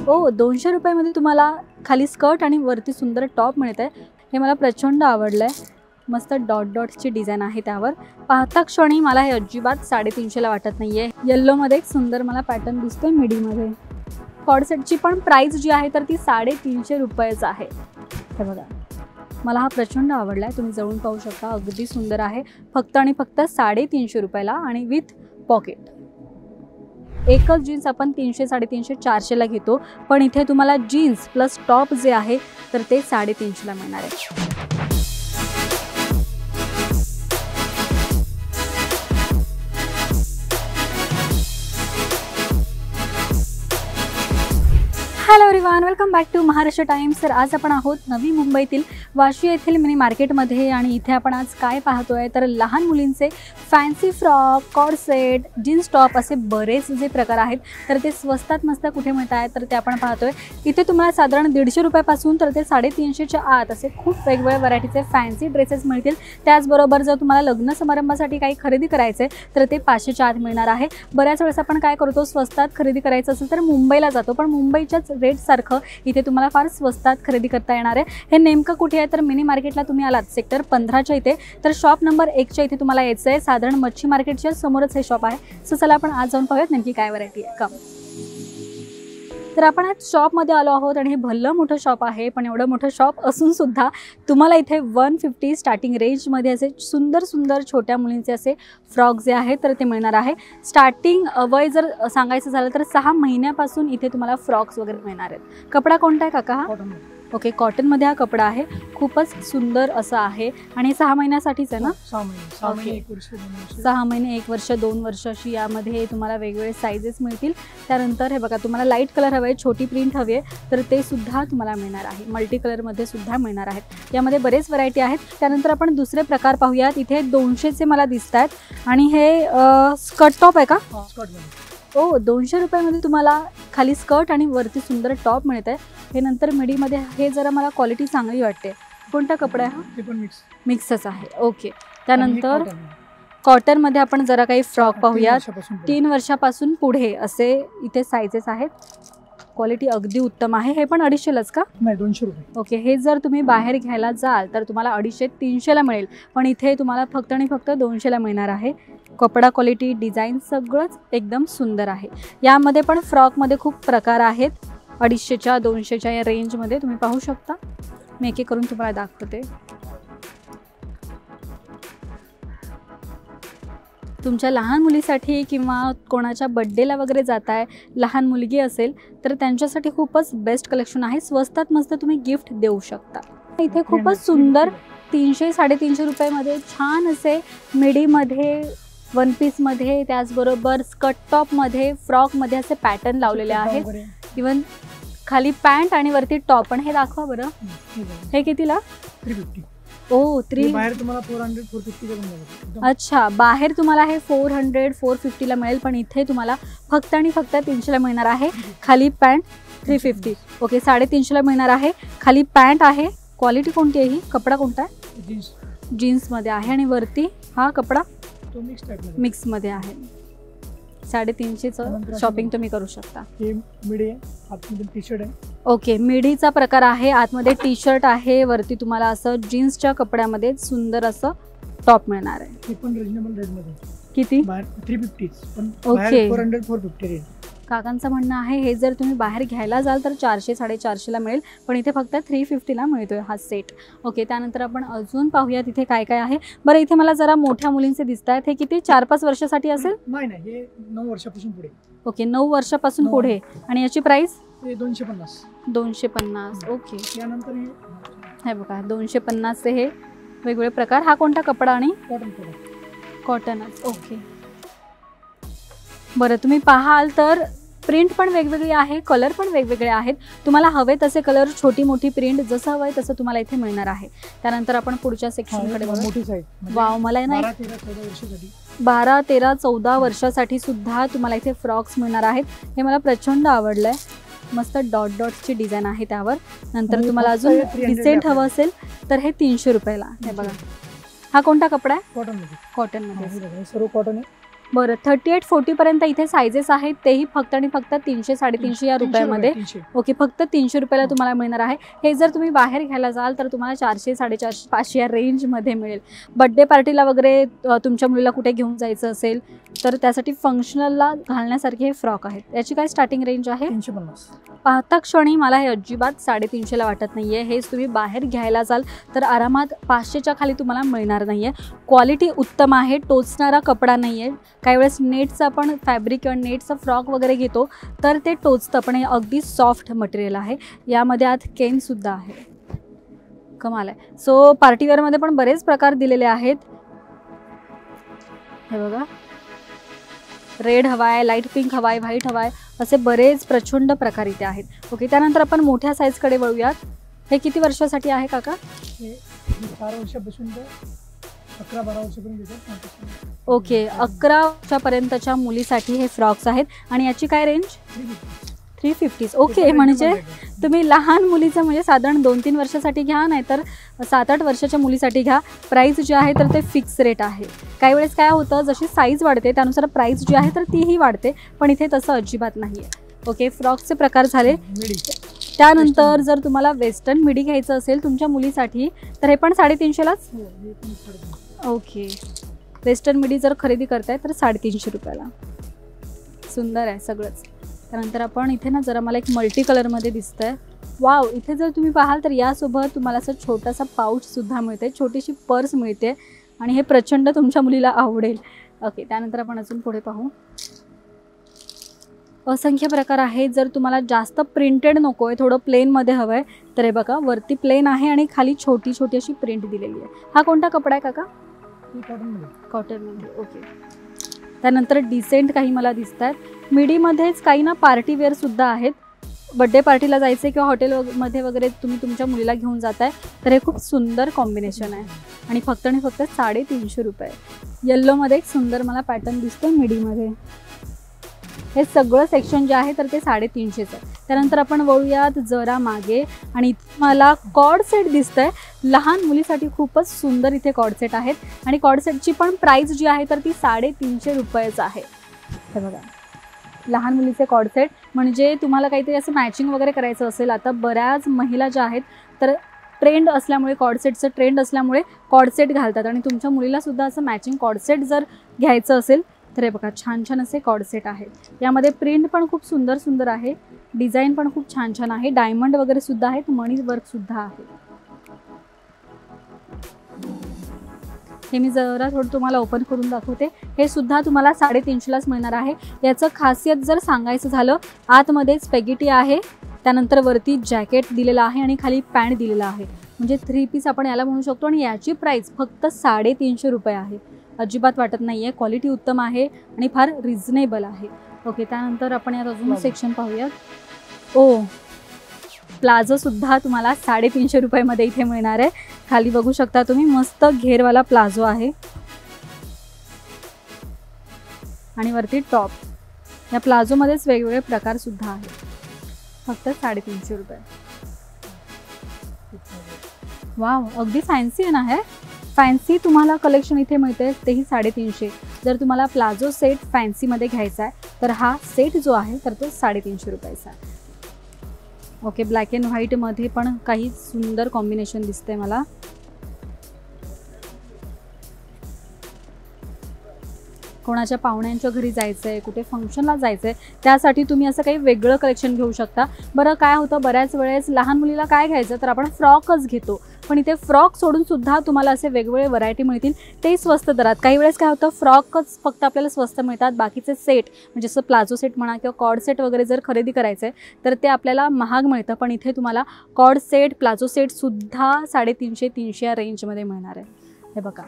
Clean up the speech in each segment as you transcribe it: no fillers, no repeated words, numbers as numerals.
ओ 200 रुपयामध्ये तुम्हाला खाली स्कर्ट आणि वरती सुंदर टॉप मिळत आहे. हे मला प्रचंड आवडलं आहे. मस्त डॉट डॉट्सची डिझाईन आहे त्यावर. पाहता क्षणी मला हे अजिबात 350ला वाटत नाही आहे. येल्लोमध्ये एक सुंदर मला पॅटर्न दिसतोय मिडीमध्ये. कॉर्ड सेटची पण प्राईस जी आहे तर ती 350 रुपयाच आहे. हे बघा, मला हा प्रचंड आवडला आहे. तुम्ही जवळून पाहू शकता, अगदी सुंदर आहे. फक्त आणि फक्त 350 रुपयाला आणि विथ पॉकेट. एकच जीन्स आपण 300, 350, 400ला घेतो, पण इथे तुम्हाला जीन्स प्लस टॉप जे आहे तर ते 350ला मिळणार आहे. Hello everyone, welcome back to Maharashtra Times. तर आज आपण आहोत नवी मुंबईतील वाशी येथील मिनी मार्केटमध्ये आणि इथे आपण आज काय पाहतोय तर लहान मुलींचे fancy frock, cord set, jeans top असे बरेच जे प्रकार आहेत तर ते स्वस्तात मस्त कुठे मिळत आहेत तर ते आपण पाहतोय. इथे तुम्हाला साधारण 150 रुपयापासून तर ते 350च्या आत असे खूप वेगवेगळ्या व्हरायटीचे फॅन्सी ड्रेसेस मिळतील. त्याचबरोबर जर तुम्हाला लग्न समारंभासाठी काही खरेदी करायचे तर ते 500च्या आत मिळणार आहे. बऱ्याच वेळेस आपण काय करतो, स्वस्तात खरेदी करायचं असेल तर मुंबईला जातो, पण मुंबईच्याच रेट सारखं इथे तुम्हाला फार स्वस्तात खरेदी करता येणार आहे. हे नेमकं कुठे आहे तर मिनी मार्केटला तुम्ही आलात सेक्टर 15च्या इथे, तर शॉप नंबर 1च्या इथे तुम्हाला यायचं आहे. साधारण मच्छी मार्केटच्या समोरच हे शॉप आहे. सो चला आपण आज जाऊन पाहूयात नेमकी काय व्हरायटी आहे का. तर आपण आज शॉपमध्ये आलो आहोत आणि हे भलं मोठं शॉप आहे, पण एवढं मोठं शॉप असून सुद्धा तुम्हाला इथे 150 स्टार्टिंग रेंजमध्ये असे सुंदर सुंदर छोट्या मुलींचे असे फ्रॉक जे आहेत तर ते मिळणार आहे. स्टार्टिंग वय जर सांगायचं झालं तर 6 महिन्यापासून इथे तुम्हाला फ्रॉक्स वगैरे मिळणार आहेत. कपडा कोणता आहे काका हा? ओके, कॉटनमध्ये हा कपडा आहे. खूपच सुंदर असा आहे आणि 6 महिन्यासाठीच आहे ना? 6 महिने 1 वर्ष 2 वर्ष अशी यामध्ये तुम्हाला वेगवेगळे साईजेस मिळतील. त्यानंतर हे बघा, तुम्हाला लाईट कलर हवे आहे, छोटी प्रिंट हवी आहे तर ते सुद्धा तुम्हाला मिळणार आहे. मल्टी कलरमध्ये सुद्धा मिळणार आहेत. यामध्ये बरेच व्हरायटी आहेत. त्यानंतर आपण दुसरे प्रकार पाहूयात. इथे 200चे मला दिसत आहेत आणि हे स्कर्ट टॉप आहे का? ओ 200 रुपयामध्ये तुम्हाला खाली स्कर्ट आणि वरती सुंदर टॉप मिळत आहे. हे नंतर मिडीमध्ये हे जरा मला क्वालिटी चांगली वाटते. कोणता कपडा आहे हा? ते पण मिक्सच आहे. ओके, त्यानंतर कॉटनमध्ये आपण जरा काही फ्रॉक पाहूयात. 3 वर्षापासून पुढे असे इथे साईजेस आहेत. क्वालिटी अगदी उत्तम आहे. हे पण 250लाच का? नाही, 200 रुपये. ओके, हे जर तुम्ही बाहेर घ्यायला जाल तर तुम्हाला 250-300ला मिळेल, पण इथे तुम्हाला फक्त आणि फक्त 200ला मिळणार आहे. कपडा क्वालिटी, डिझाईन सगळंच एकदम सुंदर आहे. यामध्ये पण फ्रॉकमध्ये खूप प्रकार आहेत. 250च्या 200च्या या रेंजमध्ये तुम्ही पाहू शकता. मी एक एक करून तुम्हाला दाखवते. तुमच्या लहान मुलीसाठी किंवा कोणाच्या बड्डेला वगैरे जात आहे, लहान मुलगी असेल तर त्यांच्यासाठी खूपच बेस्ट कलेक्शन आहे. स्वस्तात मस्त तुम्ही गिफ्ट देऊ शकता. इथे खूपच सुंदर 300-350 रुपयामध्ये छान असे मिडीमध्ये, वन पीसमध्ये, त्याचबरोबर स्कर्ट टॉपमध्ये, फ्रॉकमध्ये असे पॅटर्न लावलेले आहेत. इवन खाली पॅन्ट आणि वरती टॉप. पण हे दाखवा बरं, हे कितीला? 350. ओ 3. बाहेर तुम्हाला 400-450. अच्छा, बाहेर तुम्हाला हे 400-450ला मिळेल, पण इथे तुम्हाला फक्त आणि फक्त 300ला मिळणार आहे. खाली पॅन्ट 350. ओके, 350ला मिळणार आहे. खाली पॅन्ट आहे. क्वालिटी कोणती आहे ही? कपडा कोणता आहे? जीन्समध्ये आहे आणि वरती हा कपडा मिक्समध्ये आहे. 350चं शॉपिंग तुम्ही करू शकता. हे मिडी आहे, आतमध्ये टी शर्ट आहे. ओके, मिडीचा प्रकार आहे. आतमध्ये टी शर्ट आहे, वरती तुम्हाला असं जीन्सच्या कपड्यामध्ये सुंदर असं टॉप मिळणार आहे. हे पण रिजनेबल रेटमध्ये. किती? 350, पण ओके. 400-450 रेट. काकांचं म्हणणं आहे हे जर तुम्ही बाहेर घ्यायला जाल तर 400-450ला मिळेल, पण इथे फक्त 350ला मिळतोय हा सेट. ओके, त्यानंतर आपण अजून पाहूयात इथे काय काय आहे. बरं, इथे मला जरा मोठ्या मुलींचे दिसत आहेत. हे किती? 4-5 वर्षासाठी असेल? नाही, हे 9 वर्षापासून पुढे. ओके, 9 वर्षापासून पुढे. आणि याची प्राइस? 250. 250. ओके, यानंतर हे बघा 250चे हे वेगवेगळे प्रकार. हा कोणता कपडा? आणि कॉटनच. ओके, बरं, तुम्ही पाहाल तर प्रिंट पण वेगवेगळी आहे, कलर पण वेगवेगळे आहेत. तुम्हाला हवे तसे कलर, छोटी मोठी प्रिंट, जसं हवंय तसं तुम्हाला इथे मिळणार आहे. त्यानंतर आपण पुढच्या सेक्शनकडे बघू. मोठी साईज. वाव, मला ना 12-13-14 वर्षासाठी सुद्धा तुम्हाला इथे फ्रॉक्स मिळणार आहेत. हे मला प्रचंड आवडलं आहे. मस्त डॉट डॉट्सची डिझाईन आहे त्यावर. नंतर तुम्हाला अजून डिसेंट हवं असेल तर हे 300 रुपयाला. हे बघा, हा कोणता कपडा आहे? कॉटनमध्ये. कॉटनमध्ये. सर्व कॉटन आहे. बरं 38-40 पर्यंत इथे सायझेस आहेत, तेही फक्त आणि फक्त 300-350 या 300 रुपयामध्ये. 300. ओके, फक्त 300 रुपयाला तुम्हाला मिळणार आहे. हे जर तुम्ही बाहेर घ्यायला जाल तर तुम्हाला 400-450-500 या रेंजमध्ये मिळेल. बड्डे पार्टीला वगैरे तुमच्या मुलीला कुठे घेऊन जायचं असेल तर त्यासाठी फंक्शनलला घालण्यासारखे हे फ्रॉक आहेत. याची काय स्टार्टिंग रेंज आहे? 350. पाहता क्षणी मला हे अजिबात 350ला वाटत नाही आहे. हेच तुम्ही बाहेर घ्यायला जाल तर आरामात 500च्या खाली तुम्हाला मिळणार नाही आहे. क्वालिटी उत्तम आहे, टोचणारा कपडा नाही आहे. काही वेळेस नेटचं आपण फॅब्रिक किंवा नेटचं फ्रॉक वगैरे घेतो तर ते टोचतं, पण हे अगदी सॉफ्ट मटेरियल आहे. यामध्ये आत केनसुद्धा आहे, कमाल आहे. सो पार्टीवेअरमध्ये पण बरेच प्रकार दिलेले आहेत. हे बघा, रेड हवा आहे, लाईट पिंक हवा आहे, व्हाईट हवा आहे, असे बरेच प्रचंड प्रकार इथे आहेत. ओके, त्यानंतर आपण मोठ्या साईजकडे वळूयात. हे किती वर्षासाठी आहे काका? हे 4 वर्षापासून ते 11-12 वर्षापर्यंत येतात. ओके, 11 वर्षापर्यंतच्या मुलीसाठी हे फ्रॉक्स आहेत. आणि याची काय रेंज? 350. ओके, म्हणजे तुम्ही लहान मुलीचं म्हणजे साधारण 2-3 वर्षासाठी घ्या, नाही तर 7-8 वर्षाच्या मुलीसाठी घ्या. प्राईस जी आहे तर ते फिक्स रेट आहे. काही वेळेस काय होतं, जशी साईज वाढते त्यानुसार प्राईस जी आहे तर तीही वाढते, पण इथे तसं अजिबात नाही आहे. ओके, फ्रॉक्सचे प्रकार झाले. त्यानंतर जर तुम्हाला वेस्टर्न मिडी घ्यायचं असेल तुमच्या मुलीसाठी तर हे पण 350लाच. ओके, वेस्टर्न मिडी जर खरेदी करताय तर 350 रुपयाला. सुंदर आहे सगळंच. त्यानंतर आपण इथे ना जरा मला एक मल्टी कलरमध्ये दिसतं आहे. वाव, इथे जर तुम्ही पाहाल तर यासोबत तुम्हाला असं छोटासा पाऊचसुद्धा मिळते, छोटीशी पर्स मिळते आणि हे प्रचंड तुमच्या मुलीला आवडेल. ओके, त्यानंतर आपण अजून पुढे पाहू. असंख्य प्रकार आहेत. जर तुम्हाला जास्त प्रिंटेड नको आहे, थोडं प्लेनमध्ये हवं आहे तर हे बघा, वरती प्लेन आहे आणि खाली छोटी छोटी अशी प्रिंट दिलेली आहे. हा कोणता कपडा आहे काका? कॉटनमध्ये. ओके, त्यानंतर डिसेंट काही मला दिसत आहेत. मिडीमध्येच काही ना पार्टीवेअरसुद्धा आहेत. बड्डे पार्टीला जायचे किंवा हॉटेलमध्ये वगैरे तुम्ही तुमच्या मुलीला घेऊन जाताय तर हे खूप सुंदर कॉम्बिनेशन आहे. आणि फक्त 350 रुपये. येल्लोमध्ये एक सुंदर मला पॅटर्न दिसतो मिडीमध्ये. हे सगळं सेक्शन जे आहे तर ते 350च आहे. त्यानंतर आपण वळूयात जरा मागे आणि मला कॉर्ड सेट दिसतंय. लहान मुलीसाठी खूपच सुंदर इथे कॉर्ड सेट आहेत आणि कॉर्ड सेटची पण प्राईस जी आहे तर ती 350 रुपयेच आहे. हे बघा, लहान मुलीचे कॉर्ड सेट. म्हणजे तुम्हाला काहीतरी असं मॅचिंग वगैरे करायचं असेल, आता बऱ्याच महिला ज्या आहेत तर ट्रेंड असल्यामुळे, कॉर्ड सेटचं ट्रेंड असल्यामुळे कॉर्ड सेट घालतात आणि तुमच्या मुलीलासुद्धा असं मॅचिंग कॉर्ड सेट जर घ्यायचं असेल तर हे बघा, छान छान असे कॉर्ड सेट आहेत. यामध्ये प्रिंट पण खूप सुंदर सुंदर आहे, डिझाईन पण खूप छान छान आहे, डायमंड वगैरे सुद्धा आहेत, मणी वर्कसुद्धा आहे. हे मी जरा थोडं तुम्हाला ओपन करून दाखवते. हे सुद्धा तुम्हाला 350लाच मिळणार आहे. याचं खासियत जर सांगायचं झालं, आतमध्ये स्पॅगेटी आहे, त्यानंतर वरती जॅकेट दिलेलं आहे आणि खाली पॅन्ट दिलेला आहे. म्हणजे 3 पीस आपण याला म्हणू शकतो. आणि याची प्राईस फक्त 350 रुपये आहे. अजिबात वाटत नाही आहे. क्वालिटी उत्तम आहे आणि फार रिझनेबल आहे. ओके, त्यानंतर आपण यात अजून सेक्शन पाहूयात. ओ, प्लाझोसुद्धा तुम्हाला 350 रुपयामध्ये इथे मिळणार आहे. खाली बघू शकता तुम्ही, मस्त घेरवाला प्लाझो आहे आणि वरती टॉप. या प्लाझोमध्येच वेगवेगळे प्रकारसुद्धा आहेत. फक्त 350 रुपये. वाव, अगदी फॅन्सी आहे ना हे. फॅन्सी तुम्हाला कलेक्शन इथे मिळते, तेही 350. जर तुम्हाला प्लाझो सेट फॅन्सीमध्ये घ्यायचा आहे तर हा सेट जो आहे तर तो 350 रुपयाचा आहे. ओके, ब्लॅक अँड व्हाईटमध्ये पण काही सुंदर कॉम्बिनेशन दिसतंय मला. कोणाच्या पाहुण्यांच्या घरी जायचं आहे, कुठे फंक्शनला जायचं आहे, त्यासाठी तुम्ही असं काही वेगळं कलेक्शन घेऊ शकता. बरं, काय होतं, बऱ्याच वेळेस लहान मुलीला काय घ्यायचं तर आपण फ्रॉकच घेतो, पण इथे फ्रॉक सोडून सुद्धा तुम्हाला असे वेगवेगळे व्हरायटी मिळतील, तेही स्वस्त दरात. काही वेळेस काय होतं, फ्रॉकच फक्त आपल्याला स्वस्त मिळतात, बाकीचे सेट म्हणजे जसं प्लाझो सेट म्हणा किंवा कॉर्ड सेट वगैरे जर खरेदी करायचं आहे तर ते आपल्याला महाग मिळतं. पण इथे तुम्हाला कॉर्ड सेट, प्लाझो सेटसुद्धा 350-300 या रेंजमध्ये मिळणार आहे. हे बघा,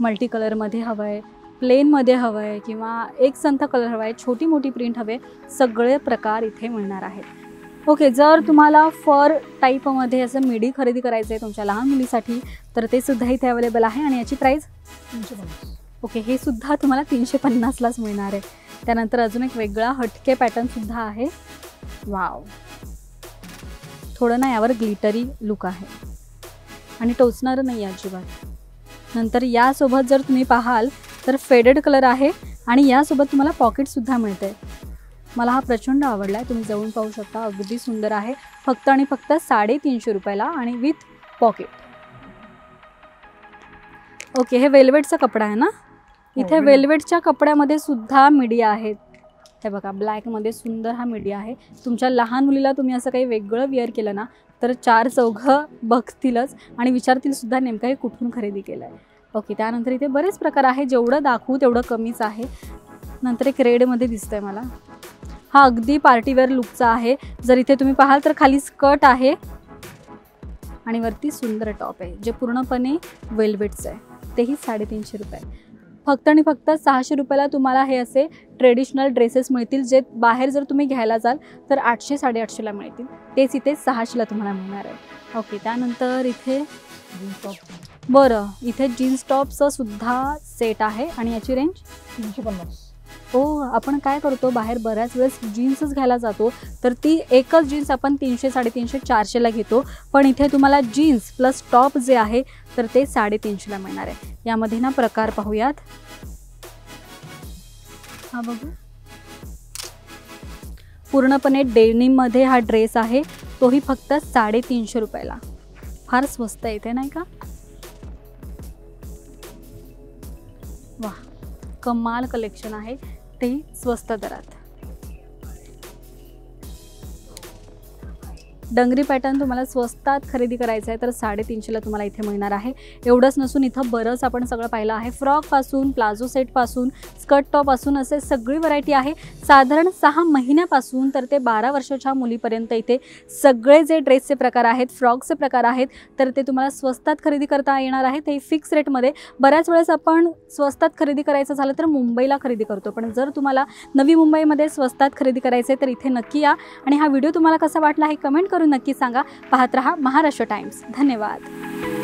मल्टी कलरमध्ये हवं आहे, प्लेनमध्ये हवं आहे किंवा एक संथ कलर हवा आहे, छोटी मोठी प्रिंट हवे, सगळे प्रकार इथे मिळणार आहेत. ओके, जर तुम्हाला फर टाईपमध्ये असं मिडी खरेदी करायचं आहे तुमच्या लहान मुलीसाठी तर ते सुद्धा इथे अवेलेबल आहे. आणि याची प्राईस 350. ओके, हे सुद्धा तुम्हाला 350लाच मिळणार आहे. त्यानंतर अजून एक वेगळा हटके पॅटर्नसुद्धा आहे. वाव, थोडं ना यावर ग्लिटरी लुक आहे आणि टोचणारं नाही अजिबात. नंतर यासोबत जर तुम्ही पाहाल तर फेडेड कलर आहे, आणि यासोबत तुम्हाला पॉकेटसुद्धा मिळते. मला हा प्रचंड आवडला आहे. तुम्ही जवळून पाहू शकता, अगदी सुंदर आहे. फक्त आणि फक्त 350 रुपयाला आणि विथ पॉकेट. ओके, हे वेल्वेटचा कपडा आहे ना. इथे वेल्वेटच्या कपड्यामध्ये सुद्धा मिडिया आहेत. हे बघा, ब्लॅकमध्ये सुंदर हा मिडिया आहे. तुमच्या लहान मुलीला तुम्ही असं काही वेगळं वेअर केलं ना तर 4 चौघं बघतीलच आणि विचारतील सुद्धा नेमकं हे कुठून खरेदी केलं आहे. ओके, त्यानंतर इथे बरेच प्रकार आहे. जेवढं दाखवू तेवढं कमीच आहे. नंतर एक रेडमध्ये दिसतंय मला. हा अगदी पार्टीवेअर लुकचा आहे. जर इथे तुम्ही पाहाल तर खाली स्कर्ट आहे आणि वरती सुंदर टॉप आहे जे पूर्णपणे वेल्वेटचं आहे. तेही 350 रुपये. फक्त आणि फक्त 600 रुपयाला तुम्हाला हे असे ट्रेडिशनल ड्रेसेस मिळतील जे बाहेर जर तुम्ही घ्यायला जाल तर 800-850ला मिळतील. तेच इथे 600ला तुम्हाला मिळणार आहे. ओके, त्यानंतर इथे जीन्स टॉप. बरं, इथे जीन्स टॉपचं सुद्धा सेट आहे आणि याची रेंज 350. हो, आपण काय करतो बाहेर बऱ्याच वेळेस जीन्सच घ्यायला जातो तर ती एकच जीन्स आपण 300, 350, 400ला घेतो. पण इथे तुम्हाला जीन्स प्लस टॉप जे आहे तर ते 350ला मिळणार आहे. यामध्ये ना प्रकार पाहूयात. हा बघू, पूर्णपणे डेनिममध्ये हा ड्रेस आहे. तोही फक्त 350 रुपयाला. फार स्वस्त आहे इथे, नाही का. वा, कमाल कलेक्शन आहे, तेही स्वस्त दरात. डंगरी पॅटर्न तुम्हाला स्वस्तात खरेदी करायचं आहे तर 350ला तुम्हाला इथे मिळणार आहे. एवढंच नसून इथं बरंच आपण सगळं पाहिलं आहे. फ्रॉकपासून प्लाझो सेटपासून स्कर्ट टॉपपासून असे सगळी व्हरायटी आहे. साधारण 6 महिन्यापासून तर ते 12 वर्षाच्या मुलीपर्यंत इथे सगळे जे ड्रेसचे प्रकार आहेत, फ्रॉकचे प्रकार आहेत तर ते तुम्हाला स्वस्तात खरेदी करता येणार आहे. ते फिक्स रेटमध्ये. बऱ्याच वेळेस आपण स्वस्तात खरेदी करायचं झालं तर मुंबईला खरेदी करतो, पण जर तुम्हाला नवी मुंबईमध्ये स्वस्तात खरेदी करायचे तर इथे नक्की या. आणि हा व्हिडिओ तुम्हाला कसा वाटला हे कमेंट करून नक्की सांगा. पाहत रहा महाराष्ट्र टाइम्स. धन्यवाद.